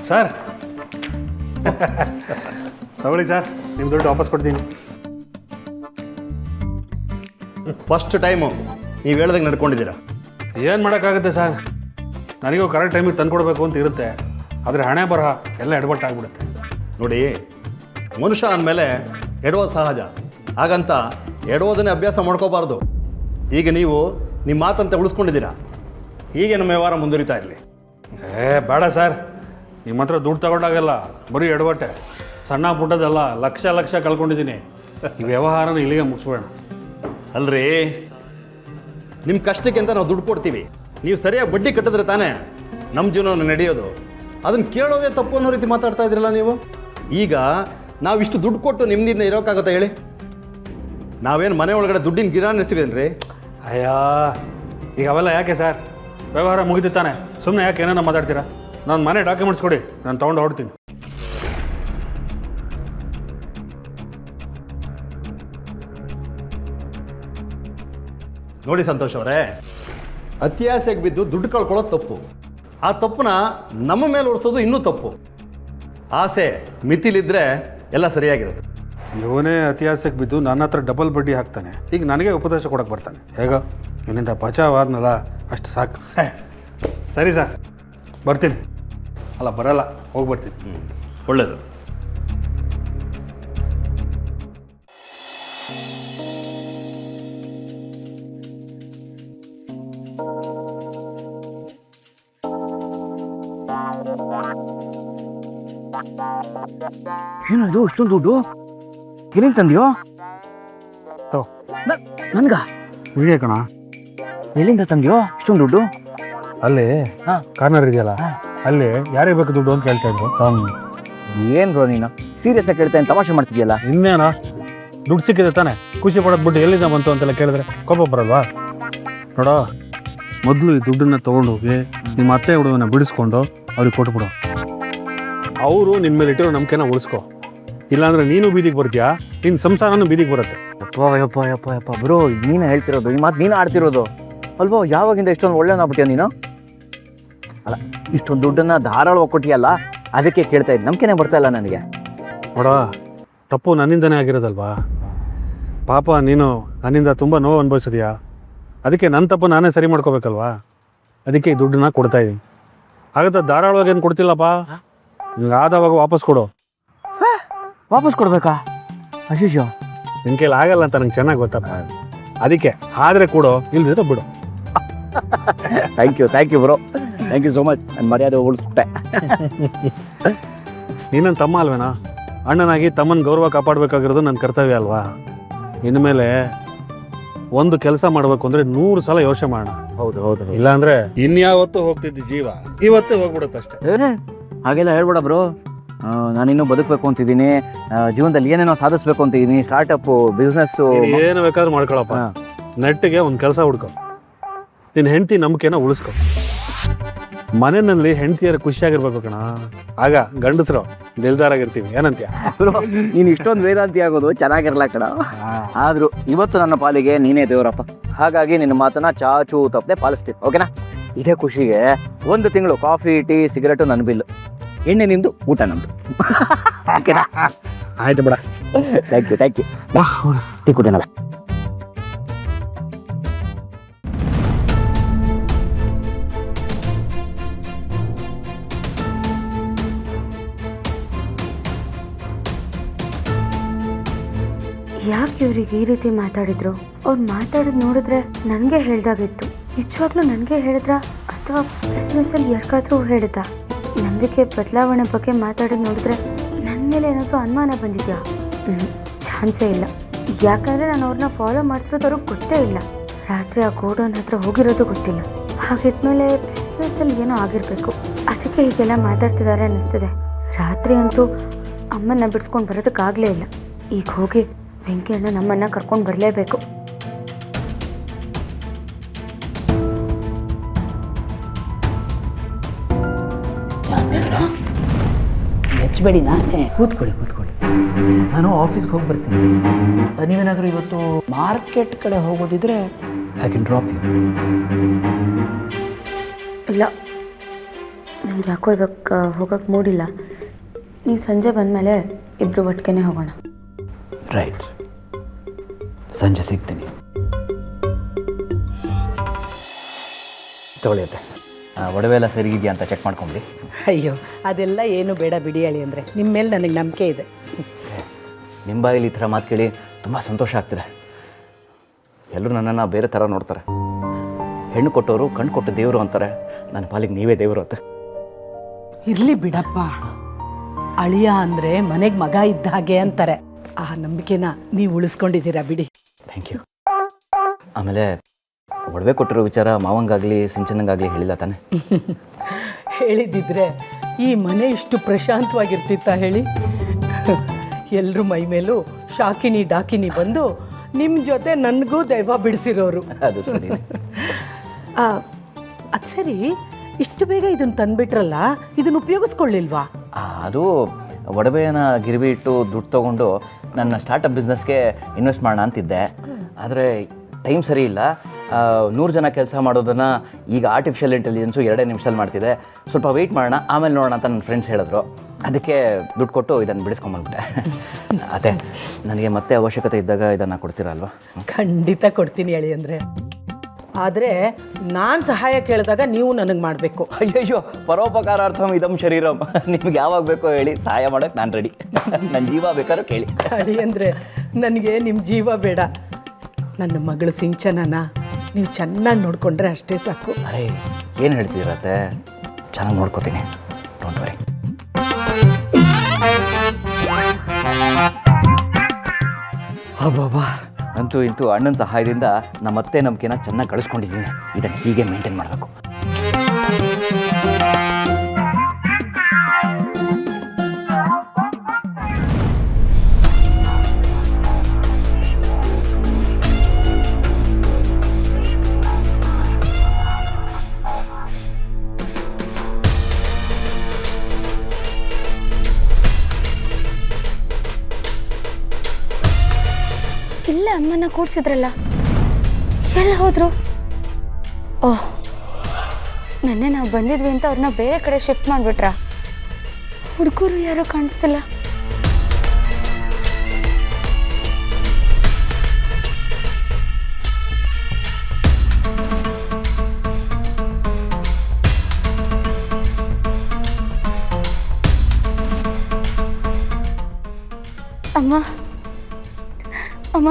Sir ತಗೊಳ್ಳಿ sir, ನಿಮ್ಮ ದುಡ್ಡು ವಾಪಸ್ ಕೊಡ್ತೀನಿ. ಫಸ್ಟ್ ಟೈಮು ನೀವು ಹೇಳ್ದಂಗೆ ನಡ್ಕೊಂಡಿದ್ದೀರಾ. ಏನು ಮಾಡೋಕ್ಕಾಗುತ್ತೆ ಸರ್, ನನಗೂ ಕರೆಕ್ಟ್ ಟೈಮಿಗೆ ತಂದುಕೊಡ್ಬೇಕು ಅಂತ ಇರುತ್ತೆ. ಆದರೆ ಹಣೆ ಬರಹ ಎಲ್ಲ ಎಡವಟ್ಟಾಗ್ಬಿಡುತ್ತೆ. ನೋಡಿ, ಮನುಷ್ಯ ಅಂದಮೇಲೆ ಎಡವೋದು ಸಹಜ. ಹಾಗಂತ ಎಡವೋದನ್ನೇ ಅಭ್ಯಾಸ ಮಾಡ್ಕೋಬಾರ್ದು. ಈಗ ನೀವು ನಿಮ್ಮ ಮಾತಂತೆ ಉಳಿಸ್ಕೊಂಡಿದ್ದೀರಾ, ಹೀಗೆ ನಮ್ಮ ವ್ಯವಹಾರ ಮುಂದುವರಿತಾ ಇರಲಿ. ಬೇಡ ಸರ್, ನಿಮ್ಮ ಹತ್ರ ದುಡ್ಡು ತಗೊಂಡಾಗಲ್ಲ, ಬರೀ ಎಡವಟ್ಟೆ. ಸಣ್ಣ ಪುಟ್ಟದಲ್ಲ, ಲಕ್ಷ ಲಕ್ಷ ಕಳ್ಕೊಂಡಿದ್ದೀನಿ. ಈ ವ್ಯವಹಾರನ ಇಲ್ಲಿಗೆ ಮುಗಿಸ್ಬೇಡ. ಅಲ್ರಿ, ನಿಮ್ಮ ಕಷ್ಟಕ್ಕೆ ಅಂತ ನಾವು ದುಡ್ಡು ಕೊಡ್ತೀವಿ, ನೀವು ಸರಿಯಾಗಿ ಬಡ್ಡಿ ಕಟ್ಟಿದ್ರೆ ತಾನೇ ನಮ್ಮ ಜೀವನ ನಡೆಯೋದು. ಅದನ್ನು ಕೇಳೋದೇ ತಪ್ಪು ಅನ್ನೋ ರೀತಿ ಮಾತಾಡ್ತಾ ಇದ್ರಲ್ಲ ನೀವು. ಈಗ ನಾವಿಷ್ಟು ದುಡ್ಡು ಕೊಟ್ಟು ನಿಮ್ಮದಿಂದ ಇರೋಕ್ಕಾಗುತ್ತಾ ಹೇಳಿ? ನಾವೇನು ಮನೆ ಒಳಗಡೆ ದುಡ್ಡಿನ ಗಿಡ ನೆನೆಸಿದೇನ್ರಿ? ಅಯ್ಯೋ, ಈಗ ಅವೆಲ್ಲ ಯಾಕೆ ಸರ್? ವ್ಯವಹಾರ ಮುಗಿದು ತಾನೆ, ಸುಮ್ಮನೆ ಯಾಕೆ ಏನೇನೋ ಮಾತಾಡ್ತೀರಾ? ನಾನು ಮನೆ ಡಾಕ್ಯುಮೆಂಟ್ಸ್ ಕೊಡಿ, ನಾನು ತೊಗೊಂಡು ಹೊರಡ್ತೀನಿ. ನೋಡಿ ಸಂತೋಷ್ ಅವರೇ, ಅತ್ಯಾಸೆಗೆ ಬಿದ್ದು ದುಡ್ಡು ಕಳ್ಕೊಳ್ಳೋದು ತಪ್ಪು. ಆ ತಪ್ಪನ್ನ ನಮ್ಮ ಮೇಲೆ ಹೊರಿಸೋದು ಇನ್ನೂ ತಪ್ಪು. ಆಸೆ ಮಿತಿಲಿದ್ದರೆ ಎಲ್ಲ ಸರಿಯಾಗಿರುತ್ತೆ. ಇವನೇ ಅತಿಯಾಸಕ್ಕೆ ಬಿದ್ದು ನನ್ನ ಹತ್ರ ಡಬಲ್ ಬಡ್ಡಿ ಹಾಕ್ತಾನೆ. ಈಗ ನನಗೆ ಉಪದೇಶ ಕೊಡೋಕೆ ಬರ್ತಾನೆ. ಹೇಗೋ ಇವನಿಂದ ಬಚಾವಾದ್ನಲ್ಲ, ಅಷ್ಟು ಸಾಕು. ಸರಿ ಸರ್, ಬರ್ತೀನಿ. ಅಲ್ಲ, ಬರಲ್ಲ, ಹೋಗಿ ಬರ್ತೀನಿ. ಒಳ್ಳೆಯದು. ಏನದು ಅಷ್ಟೊಂದು ದುಡ್ಡು ಎಲ್ಲಿಂದ ತಂದ್ಯೋ? ನನ್ಗ ವಿಡಿಯೋ ಕಣ. ಎಲ್ಲಿಂದ ತಂದ್ಯೋ ಇಷ್ಟೊಂದು ದುಡ್ಡು? ಅಲ್ಲಿ ಕಾರ್ನರ್ ಇದೆಯಲ್ಲ, ಅಲ್ಲಿ ಯಾರಿಗೆ ಬೇಕು ದುಡ್ಡು ಅಂತ ಕೇಳ್ತಾ ಇದ್ರು. ಏನ್ ಬ್ರೋ ನೀನು ಸೀರಿಯಸ್ ಆಗಿ ಕೇಳ್ತಾ ತಮಾಷೆ ಮಾಡ್ತಿದ್ಯಲ್ಲ? ಇನ್ನೇನೋ ದುಡ್ಡು ಸಿಕ್ಕಿದೆ ತಾನೆ, ಖುಷಿ ಪಡೋದು ಬಿಟ್ಟು ಎಲ್ಲಿಂದ ಬಂತು ಅಂತೆಲ್ಲ ಕೇಳಿದ್ರೆ ಕೋಪ ಬರಲ್ವಾ? ನೋಡೋ, ಮೊದಲು ಈ ದುಡ್ಡನ್ನ ತೊಗೊಂಡೋಗಿ ನಿಮ್ಮ ಅತ್ತೆ ಹುಡುಗನ ಬಿಡಿಸ್ಕೊಂಡು ಅವ್ರಿಗೆ ಕೊಟ್ಬಿಡು. ಅವರು ನಿನ್ನ ಮೇಲೆ ಇಟ್ಟಿರೋ ನಂಬಿಕೆನ ಉಳಿಸ್ಕೊ. ಇಲ್ಲಾಂದ್ರೆ ನೀನು ಬೀದಿಗೆ ಬರ್ತೀಯಾ, ನಿನ್ನ ಸಂಸಾರನೂ ಬೀದಿಗೆ ಬರುತ್ತೆ. ಯಪ್ಪ ಬ್ರೋ, ನೀನು ಹೇಳ್ತಿರೋದು ಈ ಮಾತು, ನೀನು ಆಡ್ತಿರೋದು ಅಲ್ವೋ? ಯಾವಾಗಿಂದ ಇಷ್ಟೊಂದು ಒಳ್ಳೆನಾಗ್ಬಿಟ್ಟಿಯ ನೀನು? ಅಲ್ಲ, ಇಷ್ಟೊಂದು ದುಡ್ಡನ್ನ ಧಾರಾಳವಾಗಿ ಕೊಟ್ಟಿಯಲ್ಲ, ಅದಕ್ಕೆ ಕೇಳ್ತಾ ಇದ್ದೆ. ನಂಬಿಕೆನೇ ಬರ್ತಾ ಇಲ್ಲ ನನಗೆ. ನೋಡ, ತಪ್ಪು ನನ್ನಿಂದನೇ ಆಗಿರೋದಲ್ವಾ? ಪಾಪ ನೀನು ನನ್ನಿಂದ ತುಂಬ ನೋವು ಅನುಭವಿಸಿದ್ಯಾ. ಅದಕ್ಕೆ ನನ್ನ ತಪ್ಪು ನಾನೇ ಸರಿ ಮಾಡ್ಕೋಬೇಕಲ್ವಾ? ಅದಕ್ಕೆ ಈ ದುಡ್ಡನ್ನ ಕೊಡ್ತಾ ಇದ್ದೀನಿ. ಹಾಗಾದ್ರೆ ಧಾರಾಳವಾಗಿ ಏನು ಕೊಡ್ತಿಲ್ಲಪ್ಪ, ನಿಮ್ಗೆ ಆದವಾಗ ವಾಪಸ್ ಕೊಡು. ವಾಪಸ್ ಕೊಡ್ಬೇಕಾ? ಅಶಿಶು, ನಿನ್ನ ಕೈಲಿ ಆಗಲ್ಲ ಅಂತ ನಂಗೆ ಚೆನ್ನಾಗಿ ಗೊತ್ತಪ್ಪ. ಅದಕ್ಕೆ ಆದರೆ ಕೊಡು, ಇಲ್ದಿದ್ರೆ ಬಿಡು. Thank you bro, thank you so much. ನನ್ನ ಮರ್ಯಾದೆ ಉಳಿಸ್ಬಿಟ್ಟೆ. ನೀನು ತಮ್ಮ ಅಲ್ವೇನಾ? ಅಣ್ಣನಾಗಿ ತಮ್ಮನ ಗೌರವ ಕಾಪಾಡಬೇಕಾಗಿರೋದು ನನ್ನ ಕರ್ತವ್ಯ ಅಲ್ವಾ? ಇನ್ಮೇಲೆ ಒಂದು ಕೆಲಸ ಮಾಡಬೇಕು ಅಂದರೆ 100 ಸಲ ಯೋಚನೆ ಮಾಡೋಣ. ಹೌದು. ಇಲ್ಲಾಂದ್ರೆ ಇನ್ಯಾವತ್ತೂ ಹೋಗ್ತಿದ್ದ ಜೀವ ಇವತ್ತೇ ಹೋಗ್ಬಿಡುತ್ತೆ ಅಷ್ಟೇ. ಹಾಗೆಲ್ಲ ಹೇಳ್ಬೇಡ ಬ್ರೋ. ನಾನಿನ್ನೂ ಬದುಕಬೇಕು ಅಂತಿದ್ದೀನಿ, ಜೀವನದಲ್ಲಿ ಏನೇನೋ ಸಾಧಿಸ್ಬೇಕು ಅಂತಿದ್ದೀನಿ. ಸ್ಟಾರ್ಟಪ್ಪು, ಬಿಸ್ನೆಸ್ಸು, ಏನು ಬೇಕಾದ್ರೂ ಮಾಡ್ಕೊಳಪ್ಪ. ನೆಟ್ಟಿಗೆ ಒಂದು ಕೆಲಸ ಹುಡ್ಕೊ, ನಿನ್ನ ಹೆಂಡತಿ ನಂಬಿಕೆನ ಉಳಿಸ್ಕೊ. ಮನೆಯಲ್ಲಿ ಹೆಂಡತಿಯರು ಖುಷಿಯಾಗಿರ್ಬೇಕು ಕಣ, ಆಗ ಗಂಡಸರು ದಿಲ್ದಾರಾಗಿರ್ತೀವಿ. ಏನಂತೀಯ? ನೀನು ಇಷ್ಟೊಂದು ವೇದಾಂತಿ ಆಗೋದು ಚೆನ್ನಾಗಿರ್ಲ ಕಣ. ಆದರೂ ಇವತ್ತು ನನ್ನ ಪಾಲಿಗೆ ನೀನೇ ದೇವರಪ್ಪ. ಹಾಗಾಗಿ ನಿನ್ನ ಮಾತನ್ನ ಚಾಚು ತಪ್ಪದೆ ಪಾಲಿಸ್ತೀನಿ, ಓಕೆನಾ? ಇದೇ ಖುಷಿಗೆ 1 ತಿಂಗಳು ಕಾಫಿ, ಟೀ, ಸಿಗರೇಟು ನನ್ನ ಬಿಲ್ಲು, ಎಣ್ಣೆ ನಿಮ್ಮದು, ಊಟ ನಮ್ಮದು. ಓಕೆನಾ? ಆಯ್ತು ಬಿಡ. Thank you. ಟೀ ಕುಡಿಯೋಣ. ಯಾಕೆ ಇವ್ರಿಗೆ ಈ ರೀತಿ ಮಾತಾಡಿದ್ರು? ಅವ್ರು ಮಾತಾಡೋದು ನೋಡಿದ್ರೆ ನನಗೆ ಹೇಳ್ದಾಗಿತ್ತು. ನಿಜವಾಗ್ಲೂ ನನಗೆ ಹೇಳಿದ್ರ ಅಥವಾ ಬಿಸ್ನೆಸ್ಸಲ್ಲಿ ಯಾರಿಗಾದ್ರೂ ಹೇಳಿದ? ನಂಬಿಕೆ ಬದಲಾವಣೆ ಬಗ್ಗೆ ಮಾತಾಡೋದು ನೋಡಿದ್ರೆ ನನ್ನ ಮೇಲೆ ಏನಾದರೂ ಅನುಮಾನ ಬಂದಿದ್ಯಾ? ಚಾನ್ಸೇ ಇಲ್ಲ. ಯಾಕಂದರೆ ನಾನು ಅವ್ರನ್ನ ಫಾಲೋ ಮಾಡ್ತಿರೋದು ಅವ್ರಿಗೆ ಗೊತ್ತೇ ಇಲ್ಲ. ರಾತ್ರಿ ಆ ಗೋಡೌನ್ ಹತ್ರ ಹೋಗಿರೋದು ಗೊತ್ತಿಲ್ಲ. ಹಾಗಿದ್ಮೇಲೆ ಬಿಸ್ನೆಸ್ಸಲ್ಲಿ ಏನೋ ಆಗಿರಬೇಕು, ಅದಕ್ಕೆ ಹೀಗೆಲ್ಲ ಮಾತಾಡ್ತಿದ್ದಾರೆ ಅನ್ನಿಸ್ತಿದೆ. ರಾತ್ರಿ ಅಂತೂ ಅಮ್ಮನ್ನ ಬಿಡಿಸ್ಕೊಂಡು ಬರೋದಕ್ಕಾಗಲೇ ಇಲ್ಲ. ಈಗ ಹೋಗಿ ವೆಂಕಿ ಅಣ್ಣ ನಮ್ಮನ್ನ ಕರ್ಕೊಂಡು ಬರಲೇಬೇಕು. ಮೆಚ್ಚಬೇಡಿ, ನಾನೇ ಕೂತ್ಕೊಳ್ಳಿ. ನಾನು ಆಫೀಸ್ಗೆ ಹೋಗಿ ಬರ್ತೀನಿ. ನೀವೇನಾದರೂ ಇವತ್ತು ಮಾರ್ಕೆಟ್ ಕಡೆ ಹೋಗೋದಿದ್ರೆ ಐ ಕ್ಯಾನ್ ಡ್ರಾಪ್ ಯು. ಇಲ್ಲ, ನನಗೆ ಯಾಕೋ ಇವಾಗ ಹೋಗೋಕ್ಕೆ ಮೂಡಿಲ್ಲ. ನೀವು ಸಂಜೆ ಬಂದಮೇಲೆ ಇಬ್ಬರು ಒಟ್ಟಿಗೆ ಹೋಗೋಣ. ರೈಟ್, ಸಂಜೆ ಸಿಗ್ತೀನಿ. ತೊಗೊಳಿಯುತ್ತೆ. ಒಡವೆ ಎಲ್ಲ ಸರಿಗಿದೆಯಾ ಅಂತ ಚೆಕ್ ಮಾಡ್ಕೊಂಬಿಡಿ. ಅಯ್ಯೋ ಅದೆಲ್ಲ ಏನು ಬೇಡ ಬಿಡಿ ಹೇಳಿ ಅಂದರೆ ನಿಮ್ಮ ಮೇಲೆ ನನಗೆ ನಂಬಿಕೆ ಇದೆ. ನಿಮ್ಮ ಬಾಯಲ್ಲಿ ಈ ಥರ ಮಾತು ಕೇಳಿ ತುಂಬ ಸಂತೋಷ ಆಗ್ತಿದೆ. ಎಲ್ಲರೂ ನನ್ನನ್ನು ಬೇರೆ ಥರ ನೋಡ್ತಾರೆ. ಹೆಣ್ಣು ಕೊಟ್ಟವರು ಕಣ್ಣು ಕೊಟ್ಟ ದೇವರು ಅಂತಾರೆ. ನನ್ನ ಪಾಲಿಗೆ ನೀವೇ ದೇವರು ಅಂತ. ಇರಲಿ ಬಿಡಪ್ಪ, ಅಳಿಯ ಅಂದರೆ ಮನೆಗೆ ಮಗ ಇದ್ದ ಹಾಗೆ ಅಂತಾರೆ. ಆ ನಂಬಿಕೆನ ನೀವು ಉಳಿಸ್ಕೊಂಡಿದ್ದೀರಾ ಬಿಡಿ. Thank you. ಆಮೇಲೆ ಒಡವೆ ಕೊಟ್ಟಿರೋ ವಿಚಾರ ಮಾವಂಗಾಗಲಿ ಸಿಂಚನಂಗಾಗಲಿ ಹೇಳಿಲ್ಲ ತಾನೆ? ಹೇಳಿದ್ದಿದ್ರೆ ಈ ಮನೆ ಇಷ್ಟು ಪ್ರಶಾಂತವಾಗಿರ್ತಿತ್ತ ಹೇಳಿ? ಎಲ್ಲರೂ ಮೈ ಮೇಲೂ ಶಾಕಿನಿ ಡಾಕಿನಿ ಬಂದು ನಿಮ್ಮ ಜೊತೆ ನನಗೂ ದೈವ ಬಿಡಿಸಿರೋರು. ಅದು ಸರಿ. ಅದು ಸರಿ, ಇಷ್ಟು ಬೇಗ ಇದನ್ನು ತಂದುಬಿಟ್ರಲ್ಲ, ಇದನ್ನು ಉಪಯೋಗಿಸ್ಕೊಳ್ಳಿಲ್ವಾ? ಅದು ಒಡವೆನ ಗಿರ್ವಿ ಇಟ್ಟು ದುಡ್ಡು ತೊಗೊಂಡು ನನ್ನ ಸ್ಟಾರ್ಟಪ್ ಬಿಸ್ನೆಸ್ಗೆ ಇನ್ವೆಸ್ಟ್ ಮಾಡೋಣ ಅಂತಿದ್ದೆ. ಆದರೆ ಟೈಮ್ ಸರಿ ಇಲ್ಲ. 100 ಜನ ಕೆಲಸ ಮಾಡೋದನ್ನು ಈಗ ಆರ್ಟಿಫಿಷಿಯಲ್ ಇಂಟೆಲಿಜೆನ್ಸು 2 ನಿಮಿಷದಲ್ಲಿ ಮಾಡ್ತಿದೆ. ಸ್ವಲ್ಪ ವೆಯ್ಟ್ ಮಾಡೋಣ, ಆಮೇಲೆ ನೋಡೋಣ ಅಂತ ನನ್ನ ಫ್ರೆಂಡ್ಸ್ ಹೇಳಿದ್ರು. ಅದಕ್ಕೆ ದುಡ್ಡು ಕೊಟ್ಟು ಇದನ್ನು ಬಿಡಿಸ್ಕೊಂಬಂದ್ಬಿಟ್ಟೆ. ಅದೇ ನನಗೆ ಮತ್ತೆ ಅವಶ್ಯಕತೆ ಇದ್ದಾಗ ಇದನ್ನು ಕೊಡ್ತೀರಲ್ವಾ? ಖಂಡಿತ ಕೊಡ್ತೀನಿ ಹೇಳಿ ಅಂದರೆ. ಆದರೆ ನಾನು ಸಹಾಯ ಕೇಳಿದಾಗ ನೀವು ನನಗೆ ಮಾಡಬೇಕು. ಅಯ್ಯಯ್ಯೋ, ಪರೋಪಕಾರಾರ್ಥಂ ಇದಂ ಶರೀರಂ. ನಿಮ್ಗೆ ಯಾವಾಗ ಬೇಕೋ ಹೇಳಿ, ಸಹಾಯ ಮಾಡೋಕ್ಕೆ ನಾನು ರೆಡಿ. ನನ್ನ ಜೀವ ಬೇಕಾದ್ರೂ ಕೇಳಿ. ಹೇಳಿ ಅಂದರೆ ನನಗೆ ನಿಮ್ಮ ಜೀವ ಬೇಡ. ನನ್ನ ಮಗಳು ಸಿಂಚನನ ನೀವು ಚೆನ್ನಾಗಿ ನೋಡಿಕೊಂಡ್ರೆ ಅಷ್ಟೇ ಸಾಕು. ಅರೇ ಏನು ಹೇಳ್ತಿರತ್ತೆ? ಚೆನ್ನಾಗಿ ನೋಡ್ಕೋತೀನಿ, ಡೋಂಟ್ ವರಿ. ಅಬ್ಬಬ್ಬಾ, ಅಂತೂ ಇಂತೂ ಅಣ್ಣನ ಸಹಾಯದಿಂದ ನಮ್ಮತ್ತೆ ನಂಬಿಕೆನ ಚೆನ್ನಾಗಿ ಗಳಿಸ್ಕೊಂಡಿದ್ದೀನಿ. ಇದನ್ನು ಹೀಗೆ ಮೇಂಟೈನ್ ಮಾಡಬೇಕು. ಇಲ್ಲೇ ಅಮ್ಮನ ಕೂಡ್ಸಿದ್ರಲ್ಲ, ಎಲ್ಲ ಹೋದ್ರು? ಓಹ್, ನೆನ್ನೆ ನಾವು ಬಂದಿದ್ವಿ ಅಂತ ಅವ್ರನ್ನ ಬೇರೆ ಕಡೆ ಶಿಫ್ಟ್ ಮಾಡಿಬಿಟ್ರಾ? ಹುಡುಗರು ಯಾರೂ ಕಾಣಿಸ್ತಿಲ್ಲ. ಅಮ್ಮ, ಅಮ್ಮ